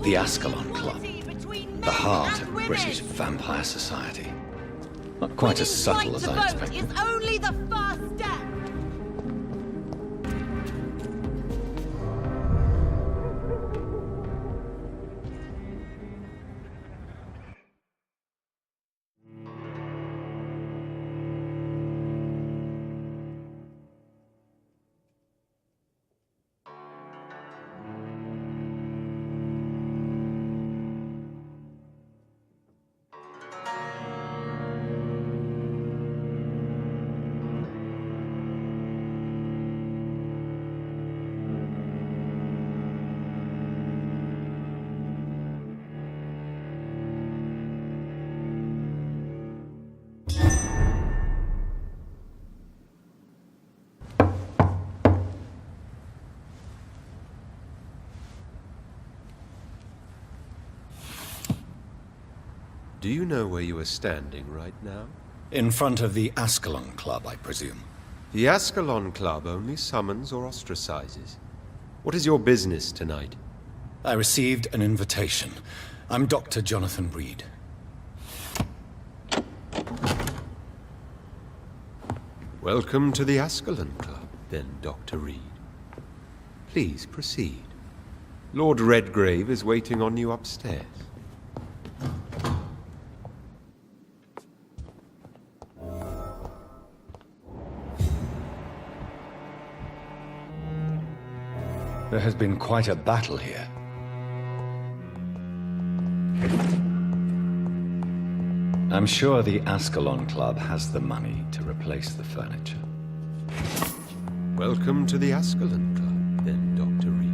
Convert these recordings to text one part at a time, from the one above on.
The Ascalon Club. The heart of British vampire society. Not quite as subtle as I expected. It's only the first step. Do you know where you are standing right now? In front of the Ascalon Club, I presume. The Ascalon Club only summons or ostracizes. What is your business tonight? I received an invitation. I'm Dr. Jonathan Reed. Welcome to the Ascalon Club, then, Dr. Reed. Please proceed. Lord Redgrave is waiting on you upstairs. There has been quite a battle here. I'm sure the Ascalon Club has the money to replace the furniture. Welcome to the Ascalon Club, then, Dr. Reed.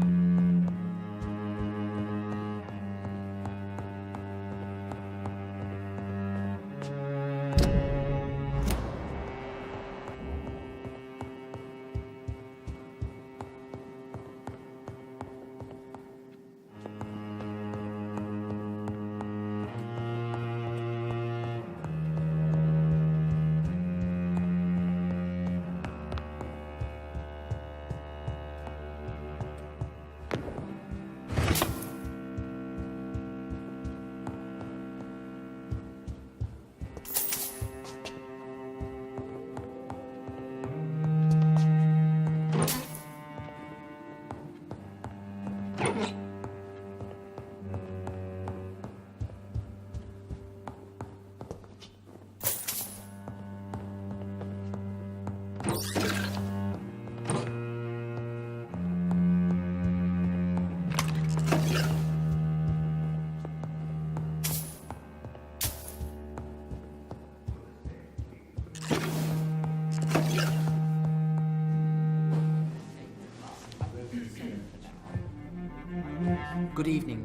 Good evening.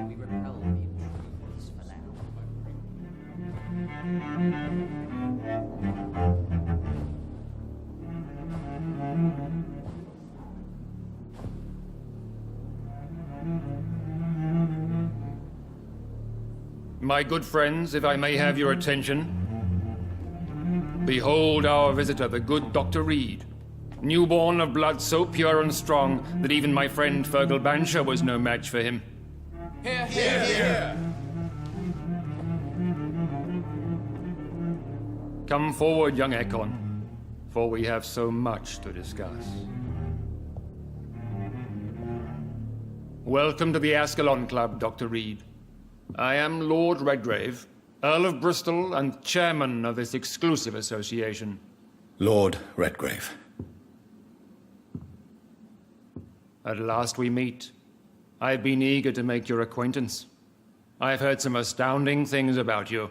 We repel the intruders for now. My good friends, if I may have your attention. Behold our visitor, the good Dr. Reed. Newborn of blood so pure and strong that even my friend Fergal Bansher was no match for him. Hear, hear, hear! Come forward, young Ekon, for we have so much to discuss. Welcome to the Ascalon Club, Dr. Reed. I am Lord Redgrave, Earl of Bristol and chairman of this exclusive association. Lord Redgrave. At last we meet. I've been eager to make your acquaintance. I've heard some astounding things about you.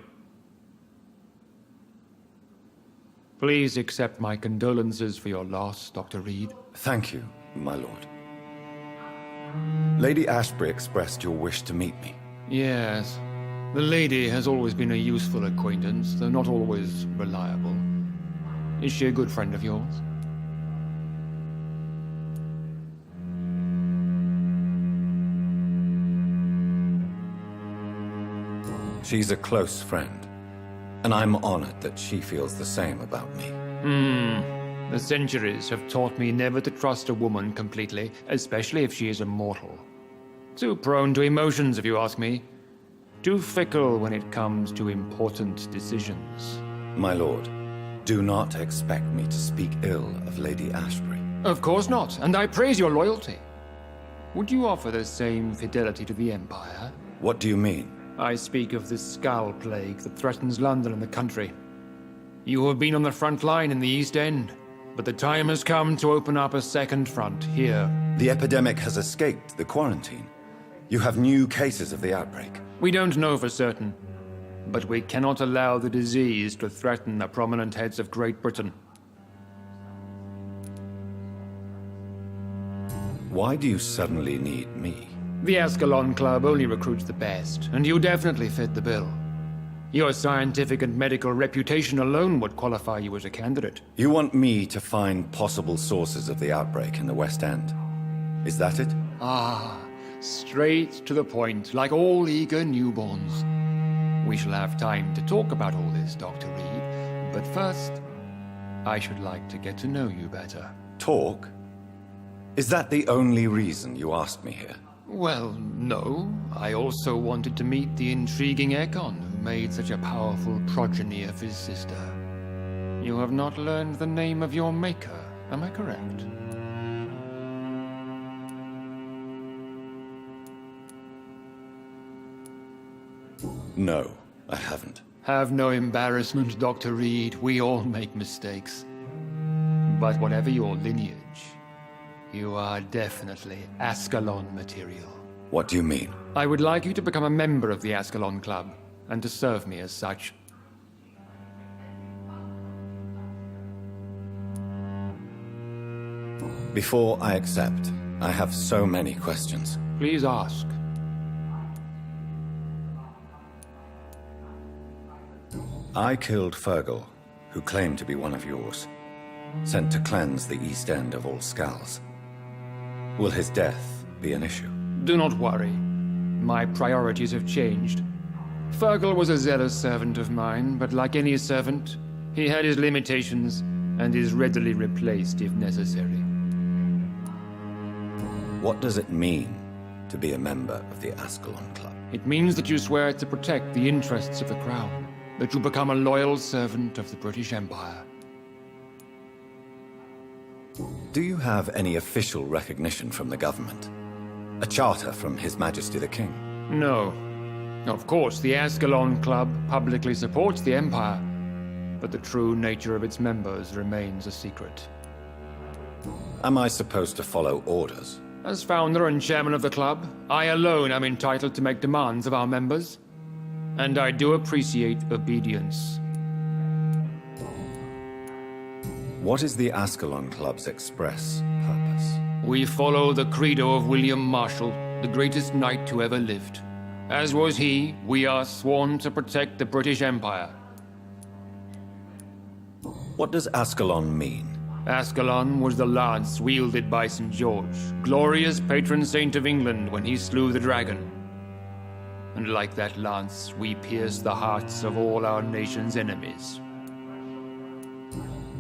Please accept my condolences for your loss, Dr. Reed. Thank you, my lord. Lady Ashbury expressed your wish to meet me. Yes. The lady has always been a useful acquaintance, though not always reliable. Is she a good friend of yours? She's a close friend, and I'm honored that she feels the same about me. The centuries have taught me never to trust a woman completely, especially if she is immortal. Too prone to emotions, if you ask me. Too fickle when it comes to important decisions. My lord, do not expect me to speak ill of Lady Ashbury. Of course not, and I praise your loyalty. Would you offer the same fidelity to the Empire? What do you mean? I speak of the Skull Plague that threatens London and the country. You have been on the front line in the East End, but the time has come to open up a second front here. The epidemic has escaped the quarantine. You have new cases of the outbreak. We don't know for certain, but we cannot allow the disease to threaten the prominent heads of Great Britain. Why do you suddenly need me? The Ascalon Club only recruits the best, and you definitely fit the bill. Your scientific and medical reputation alone would qualify you as a candidate. You want me to find possible sources of the outbreak in the West End. Is that it? Ah, straight to the point, like all eager newborns. We shall have time to talk about all this, Dr. Reed, but first, I should like to get to know you better. Talk? Is that the only reason you asked me here? Well, no. I also wanted to meet the intriguing Ekon, who made such a powerful progeny of his sister. You have not learned the name of your maker, am I correct? No, I haven't. Have no embarrassment, Dr. Reed. We all make mistakes. But whatever your lineage, you are definitely Ascalon material. What do you mean? I would like you to become a member of the Ascalon Club, and to serve me as such. Before I accept, I have so many questions. Please ask. I killed Fergal, who claimed to be one of yours, sent to cleanse the East End of all skulls. Will his death be an issue? Do not worry. My priorities have changed. Fergal was a zealous servant of mine, but like any servant, he had his limitations and is readily replaced if necessary. What does it mean to be a member of the Ascalon Club? It means that you swear to protect the interests of the Crown, that you become a loyal servant of the British Empire. Do you have any official recognition from the government? A charter from His Majesty the King? No. Of course, the Ascalon Club publicly supports the Empire, but the true nature of its members remains a secret. Am I supposed to follow orders? As founder and chairman of the club, I alone am entitled to make demands of our members, and I do appreciate obedience. What is the Ascalon Club's express purpose? We follow the credo of William Marshall, the greatest knight who ever lived. As was he, we are sworn to protect the British Empire. What does Ascalon mean? Ascalon was the lance wielded by St. George, glorious patron saint of England when he slew the dragon. And like that lance, we pierce the hearts of all our nation's enemies.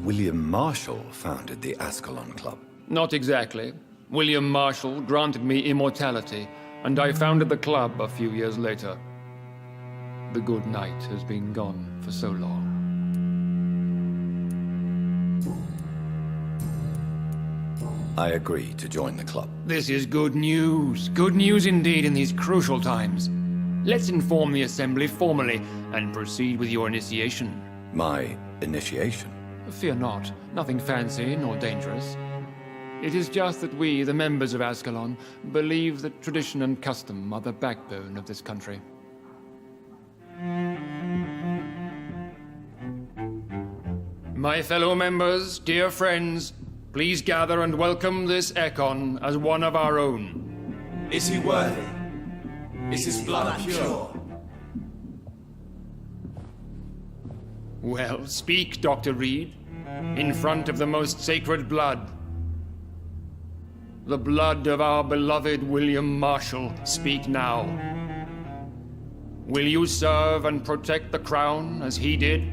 William Marshall founded the Ascalon Club. Not exactly. William Marshall granted me immortality, and I founded the club a few years later. The good knight has been gone for so long. I agree to join the club. This is good news. Good news indeed in these crucial times. Let's inform the Assembly formally and proceed with your initiation. My initiation? Fear not. Nothing fancy nor dangerous. It is just that we, the members of Ascalon, believe that tradition and custom are the backbone of this country. My fellow members, dear friends, please gather and welcome this Ekon as one of our own. Is he worthy? Is his blood pure? Well, speak, Dr. Reed, in front of the most sacred blood. The blood of our beloved William Marshall, speak now. Will you serve and protect the crown as he did?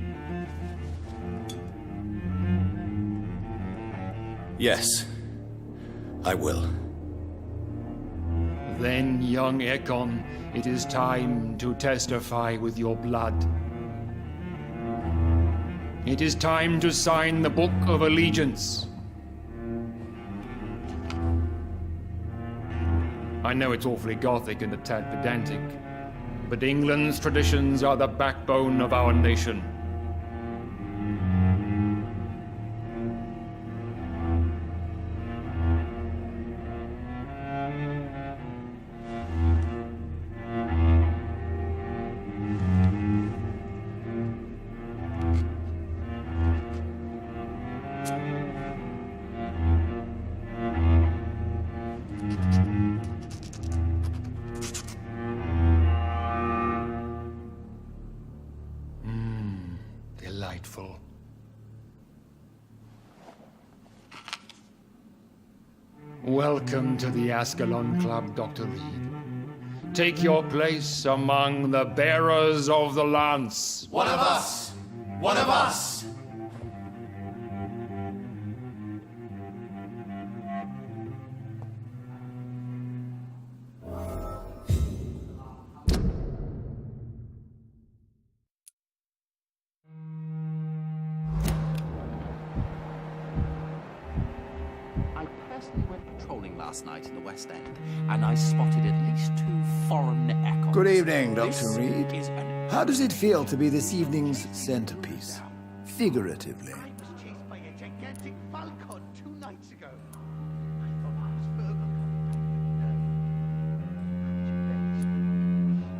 Yes, I will. Then, young Ekon, it is time to testify with your blood. It is time to sign the Book of Allegiance. I know it's awfully gothic and a tad pedantic, but England's traditions are the backbone of our nation. Delightful. Welcome to the Ascalon Club, Dr. Reed. Take your place among the bearers of the lance. One of us! One of us! I personally went patrolling last night in the West End, and I spotted at least 2 foreign echoes. Good evening, This Dr. Reed. is an How does it feel to be this evening's centerpiece? Figuratively. I was chased by a gigantic falcon 2 nights ago. I thought it was Fergal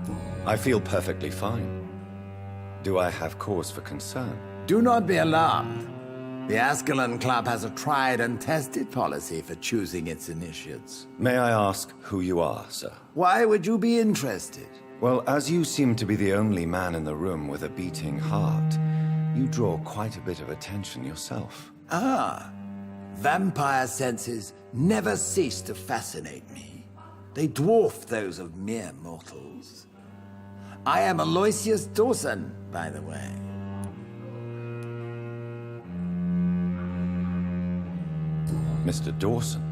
coming. I feel perfectly fine. Do I have cause for concern? Do not be alarmed. The Ascalon Club has a tried and tested policy for choosing its initiates. May I ask who you are, sir? Why would you be interested? Well, as you seem to be the only man in the room with a beating heart, you draw quite a bit of attention yourself. Ah, vampire senses never cease to fascinate me. They dwarf those of mere mortals. I am Aloysius Dawson, by the way. Mr. Dawson,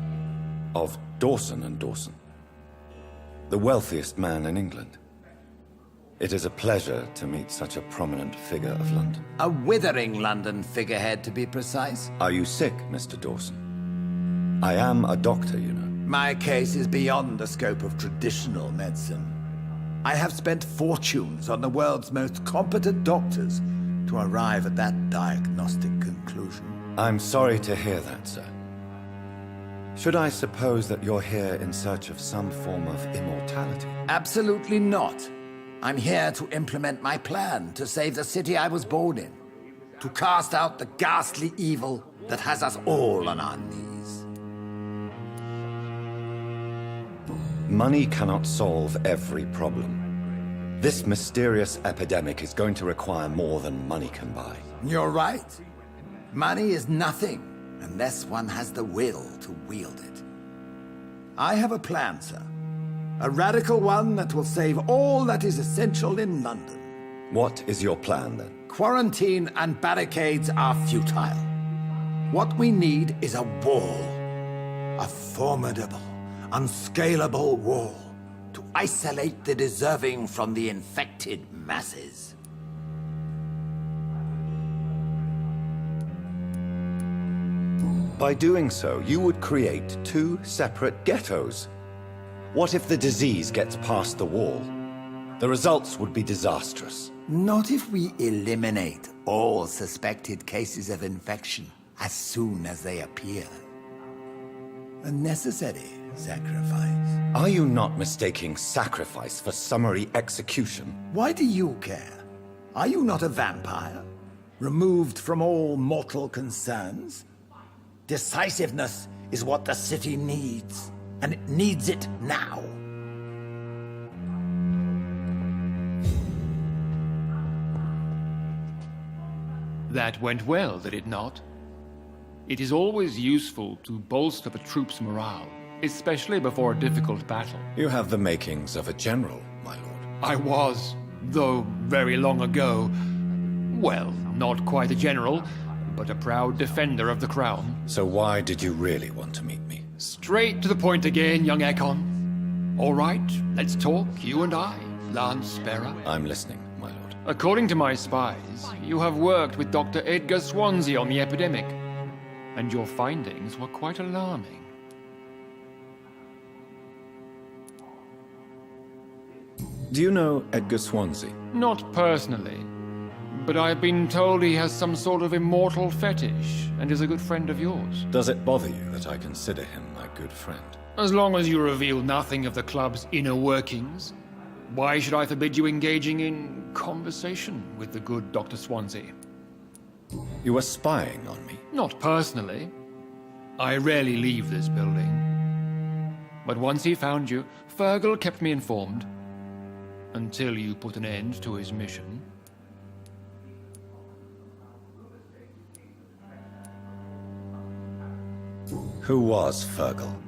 of Dawson and Dawson, the wealthiest man in England. It is a pleasure to meet such a prominent figure of London. A withering London figurehead, to be precise. Are you sick, Mr. Dawson? I am a doctor, you know. My case is beyond the scope of traditional medicine. I have spent fortunes on the world's most competent doctors to arrive at that diagnostic conclusion. I'm sorry to hear that, sir. Should I suppose that you're here in search of some form of immortality? Absolutely not. I'm here to implement my plan to save the city I was born in. To cast out the ghastly evil that has us all on our knees. Money cannot solve every problem. This mysterious epidemic is going to require more than money can buy. You're right. Money is nothing unless one has the will to wield it. I have a plan, sir. A radical one that will save all that is essential in London. What is your plan, then? Quarantine and barricades are futile. What we need is a wall. A formidable, unscalable wall to isolate the deserving from the infected masses. By doing so, you would create 2 separate ghettos. What if the disease gets past the wall? The results would be disastrous. Not if we eliminate all suspected cases of infection as soon as they appear. A necessary sacrifice. Are you not mistaking sacrifice for summary execution? Why do you care? Are you not a vampire? Removed from all mortal concerns? Decisiveness is what the city needs, and it needs it now. That went well, did it not? It is always useful to bolster the troops' morale, especially before a difficult battle. You have the makings of a general, my lord. I was, though very long ago, well, not quite a general, but a proud defender of the crown. So why did you really want to meet me? Straight to the point again, young Ekon. All right, let's talk, you and I, Lance Sparrow. I'm listening, my lord. According to my spies, you have worked with Dr. Edgar Swansea on the epidemic, and your findings were quite alarming. Do you know Edgar Swansea? Not personally, but I've been told he has some sort of immortal fetish and is a good friend of yours. Does it bother you that I consider him my good friend? As long as you reveal nothing of the club's inner workings, why should I forbid you engaging in conversation with the good Dr. Swansea? You were spying on me? Not personally. I rarely leave this building. But once he found you, Fergal kept me informed. Until you put an end to his mission. Who was Fergal?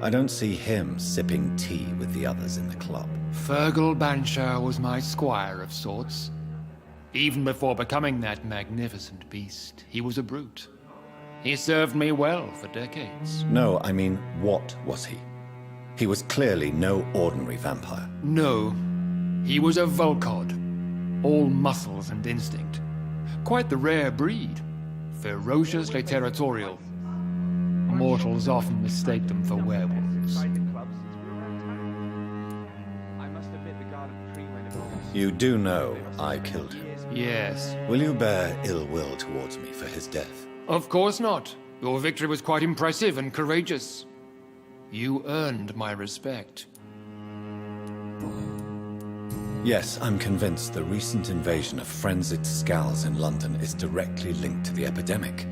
I don't see him sipping tea with the others in the club. Fergal Banshire was my squire of sorts. Even before becoming that magnificent beast, he was a brute. He served me well for decades. No, I mean, what was he? He was clearly no ordinary vampire. No, he was a Volcod, all muscles and instinct. Quite the rare breed, ferociously territorial. Mortals often mistake them for werewolves. You do know I killed him. Yes. Will you bear ill will towards me for his death? Of course not. Your victory was quite impressive and courageous. You earned my respect. Yes, I'm convinced the recent invasion of frenzied Scals in London is directly linked to the epidemic.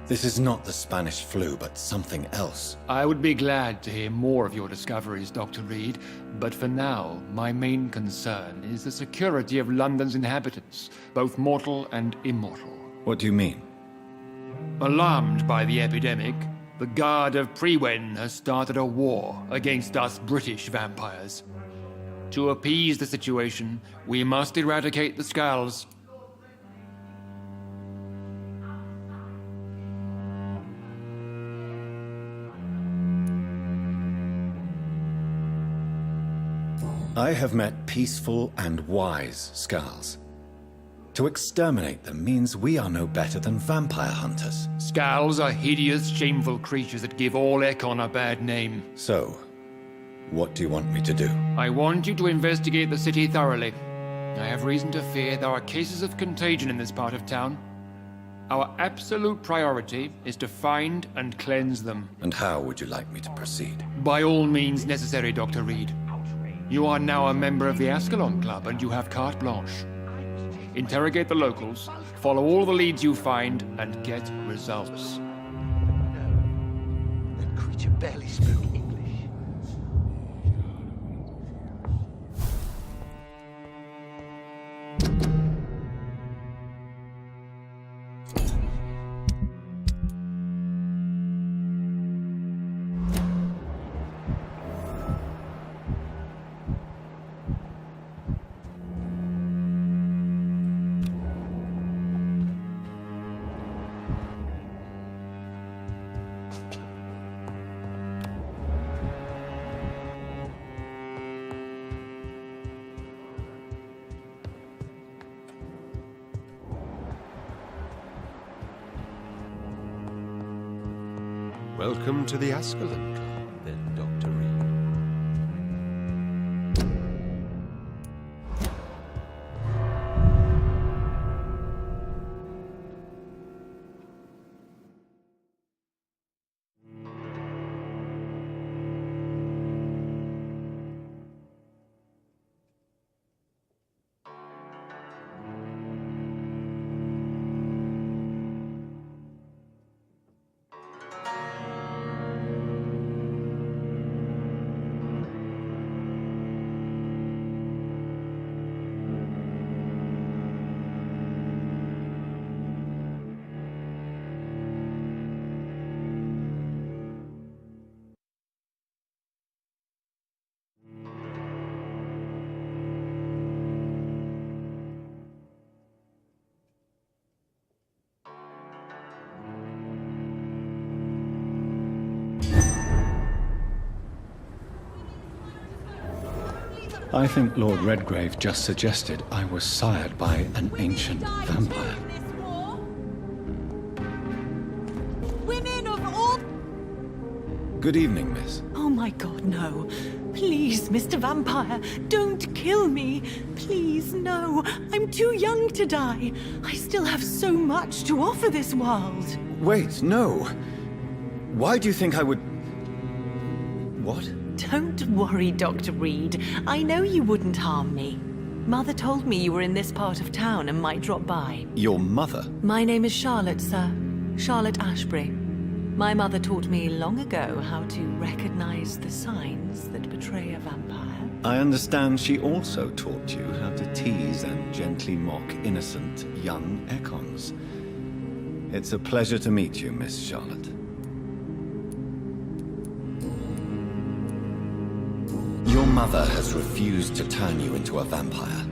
This is not the Spanish flu, but something else. I would be glad to hear more of your discoveries, Dr. Reed, but for now, my main concern is the security of London's inhabitants, both mortal and immortal. What do you mean? Alarmed by the epidemic, the Guard of Prewen has started a war against us British vampires. To appease the situation, we must eradicate the Scals. I have met peaceful and wise Scals. To exterminate them means we are no better than vampire hunters. Scals are hideous, shameful creatures that give all Ekon a bad name. So, what do you want me to do? I want you to investigate the city thoroughly. I have reason to fear there are cases of contagion in this part of town. Our absolute priority is to find and cleanse them. And how would you like me to proceed? By all means necessary, Dr. Reed. You are now a member of the Ascalon Club and you have carte blanche. Interrogate the locals, follow all the leads you find, and get results. That creature barely spoke English. Welcome to the Ascalon Club, then, Dr. Reed. I think Lord Redgrave just suggested I was sired by an ancient vampire. Women of all... Good evening, miss. Oh my god, no. Please, Mr. Vampire, don't kill me. Please, no. I'm too young to die. I still have so much to offer this world. Wait, no. Why do you think I would... What? Don't worry, Dr. Reed. I know you wouldn't harm me. Mother told me you were in this part of town and might drop by. Your mother? My name is Charlotte, sir. Charlotte Ashbury. My mother taught me long ago how to recognize the signs that betray a vampire. I understand she also taught you how to tease and gently mock innocent young Ekons. It's a pleasure to meet you, Miss Charlotte. Your mother has refused to turn you into a vampire.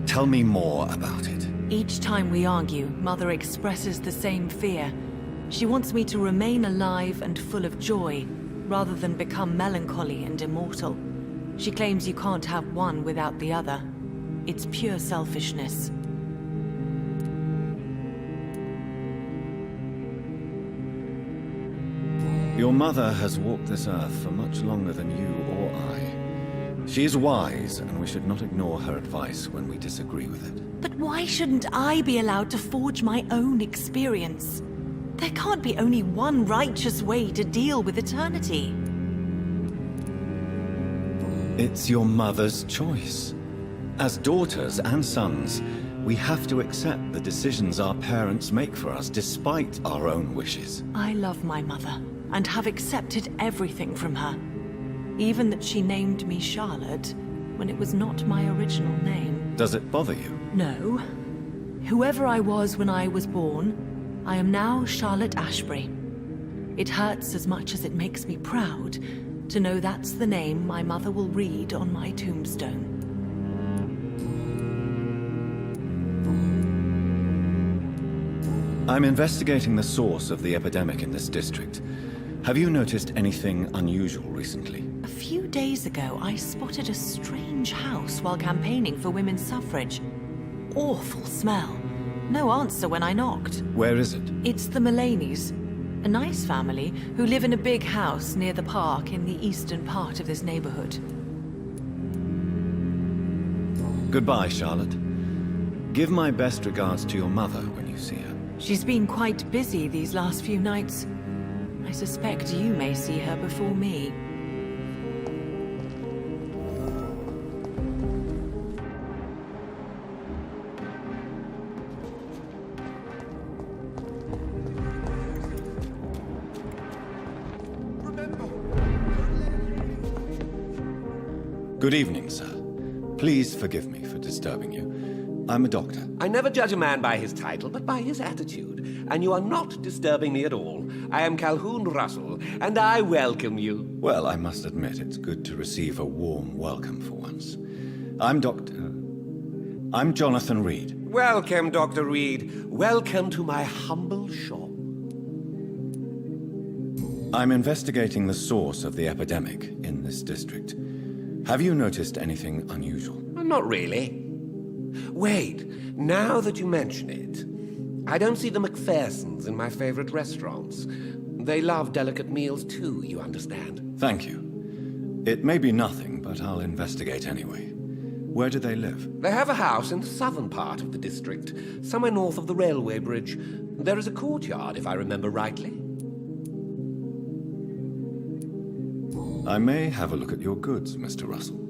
Tell me more about it. Each time we argue, Mother expresses the same fear. She wants me to remain alive and full of joy, rather than become melancholy and immortal. She claims you can't have one without the other. It's pure selfishness. Your mother has walked this earth for much longer than you or I. She is wise, and we should not ignore her advice when we disagree with it. But why shouldn't I be allowed to forge my own experience? There can't be only one righteous way to deal with eternity. It's your mother's choice. As daughters and sons, we have to accept the decisions our parents make for us, despite our own wishes. I love my mother, and have accepted everything from her. Even that she named me Charlotte, when it was not my original name. Does it bother you? No. Whoever I was when I was born, I am now Charlotte Ashbury. It hurts as much as it makes me proud to know that's the name my mother will read on my tombstone. I'm investigating the source of the epidemic in this district. Have you noticed anything unusual recently? A few days ago, I spotted a strange house while campaigning for women's suffrage. Awful smell. No answer when I knocked. Where is it? It's the Mullaneys, a nice family who live in a big house near the park in the eastern part of this neighborhood. Goodbye, Charlotte. Give my best regards to your mother when you see her. She's been quite busy these last few nights. I suspect you may see her before me. Good evening, sir. Please forgive me for disturbing you. I'm a doctor. I never judge a man by his title, but by his attitude. And you are not disturbing me at all. I am Calhoun Russell, and I welcome you. Well, I must admit it's good to receive a warm welcome for once. I'm Jonathan Reed. Welcome, Dr. Reed. Welcome to my humble shop. I'm investigating the source of the epidemic in this district. Have you noticed anything unusual? Not really. Wait, now that you mention it, I don't see the McPhersons in my favorite restaurants. They love delicate meals too, you understand. Thank you. It may be nothing, but I'll investigate anyway. Where do they live? They have a house in the southern part of the district, somewhere north of the railway bridge. There is a courtyard, if I remember rightly. I may have a look at your goods, Mr. Russell.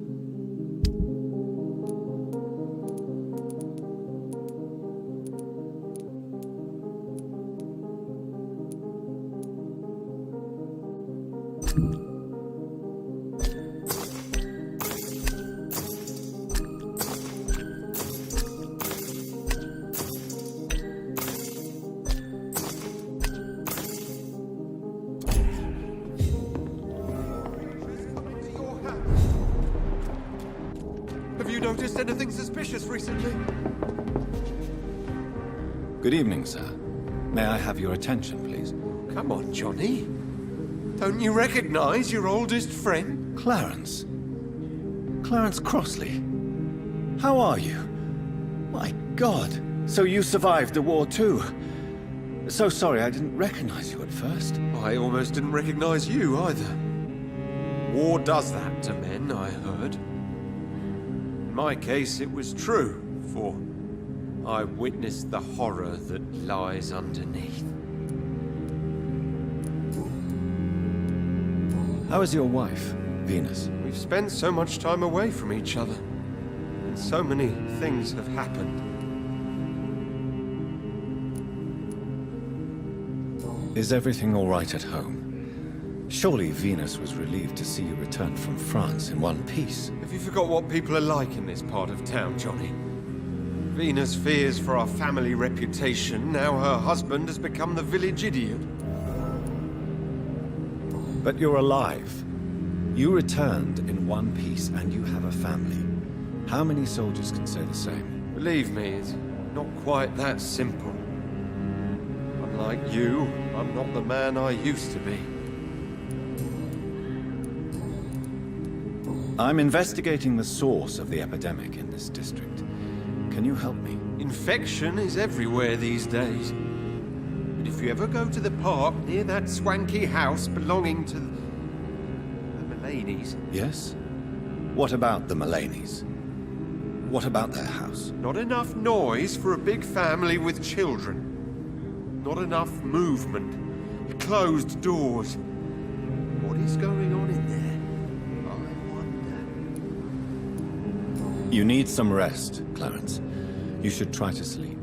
Have you noticed anything suspicious recently? Good evening, sir. May I have your attention, please? Come on, Johnny. Don't you recognize your oldest friend? Clarence. Clarence Crossley. How are you? My God. So you survived the war too. So sorry I didn't recognize you at first. I almost didn't recognize you either. War does that to men, I heard. In my case, it was true, for I witnessed the horror that lies underneath. How is your wife, Venus? We've spent so much time away from each other, and so many things have happened. Is everything all right at home? Surely Venus was relieved to see you return from France in one piece. Have you forgot what people are like in this part of town, Johnny? Venus fears for our family reputation. Now her husband has become the village idiot. But you're alive. You returned in one piece and you have a family. How many soldiers can say the same? Believe me, it's not quite that simple. Unlike you, I'm not the man I used to be. I'm investigating the source of the epidemic in this district. Can you help me? Infection is everywhere these days. But if you ever go to the park near that swanky house belonging to the Mullaneys... Yes? What about the Mullaneys? What about their house? Not enough noise for a big family with children. Not enough movement. Closed doors. What is going on in there? You need some rest, Clarence. You should try to sleep.